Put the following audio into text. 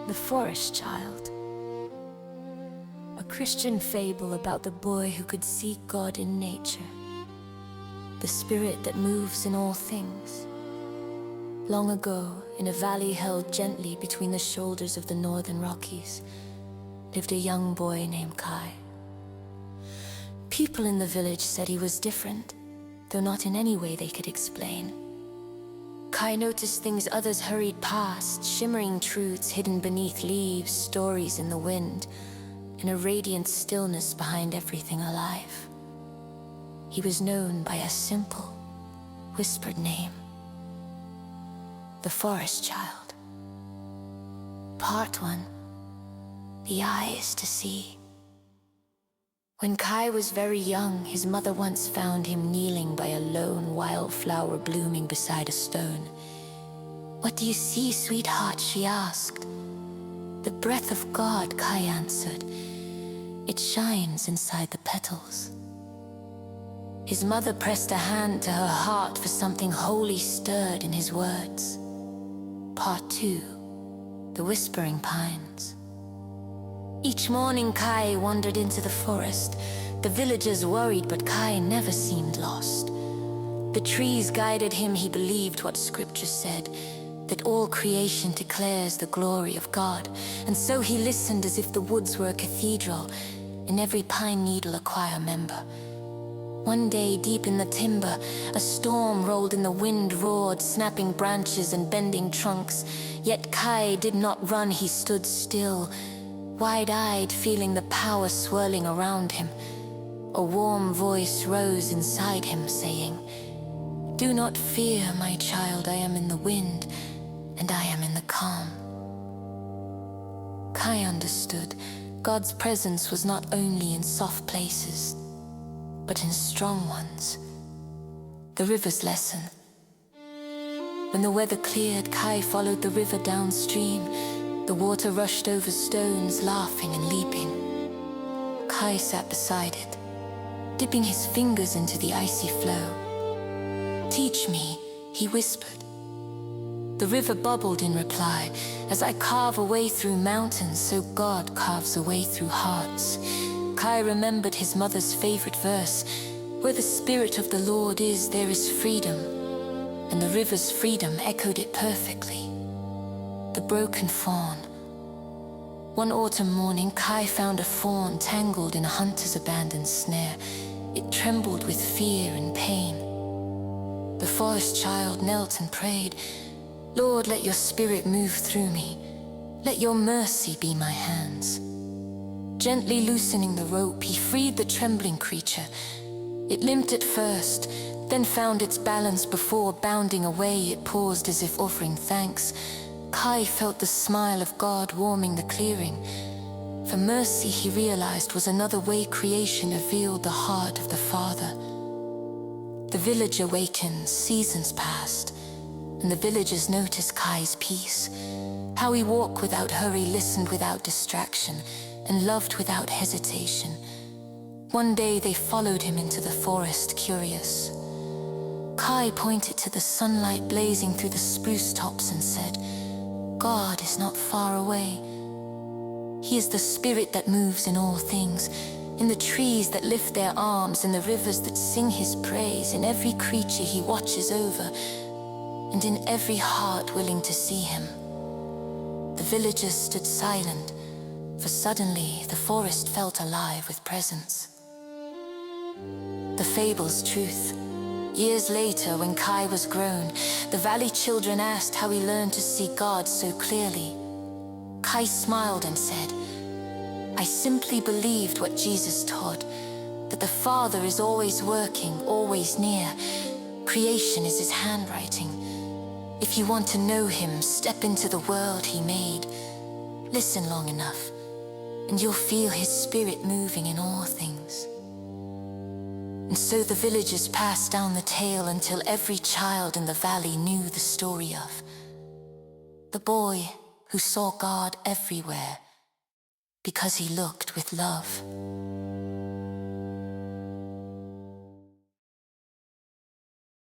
The Forest Child. A Christian fable about the boy who could see God in nature, the spirit that moves in all things. Long ago, in a valley held gently between the shoulders of the northern Rockies, lived a young boy named Kai. People in the village said he was different, though not in any way they could explain. Kai noticed things others hurried past, shimmering truths hidden beneath leaves, stories in the wind, and a radiant stillness behind everything alive. He was known by a simple, whispered name: the Forest Child. Part 1. The Eyes to See. When Kai was very young, his mother once found him kneeling by a lone wildflower blooming beside a stone. "What do you see, sweetheart?" she asked. "The breath of God," Kai answered. "It shines inside the petals." His mother pressed a hand to her heart, for something holy stirred in his words. Part 2. The Whispering Pines. Each morning Kai wandered into the forest. The villagers worried, but Kai never seemed lost. The trees guided him. He believed what scripture said, that all creation declares the glory of God. And so he listened as if the woods were a cathedral, and every pine needle a choir member. One day, deep in the timber, a storm rolled and the wind roared, snapping branches and bending trunks. Yet Kai did not run, he stood still, wide-eyed, feeling the power swirling around him. A warm voice rose inside him, saying, "Do not fear, my child, I am in the wind, and I am in the calm." Kai understood God's presence was not only in soft places, but in strong ones. The river's lesson. When the weather cleared, Kai followed the river downstream. The water rushed over stones, laughing and leaping. Kai sat beside it, dipping his fingers into the icy flow. "Teach me," he whispered. The river bubbled in reply. "As I carve a way through mountains, so God carves a way through hearts." Kai remembered his mother's favorite verse: "Where the Spirit of the Lord is, there is freedom." And the river's freedom echoed it perfectly. The broken fawn. One autumn morning, Kai found a fawn tangled in a hunter's abandoned snare. It trembled with fear and pain. The forest child knelt and prayed, "Lord, let your spirit move through me. Let your mercy be my hands." Gently loosening the rope, he freed the trembling creature. It limped at first, then found its balance. Before bounding away, it paused as if offering thanks. Kai felt the smile of God warming the clearing. For mercy, he realized, was another way creation revealed the heart of the Father. The village awakened, seasons passed, and the villagers noticed Kai's peace. How he walked without hurry, listened without distraction, and loved without hesitation. One day they followed him into the forest, curious. Kai pointed to the sunlight blazing through the spruce tops and said, "God is not far away. He is the spirit that moves in all things, in the trees that lift their arms, in the rivers that sing his praise, in every creature he watches over, and in every heart willing to see him." The villagers stood silent, for suddenly the forest felt alive with presence. The fable's truth. Years later, when Kai was grown, the valley children asked how he learned to see God so clearly. Kai smiled and said, "I simply believed what Jesus taught, that the Father is always working, always near. Creation is his handwriting. If you want to know him, step into the world he made. Listen long enough, and you'll feel his spirit moving in all things." And so the villagers passed down the tale until every child in the valley knew the story of the boy who saw God everywhere because he looked with love.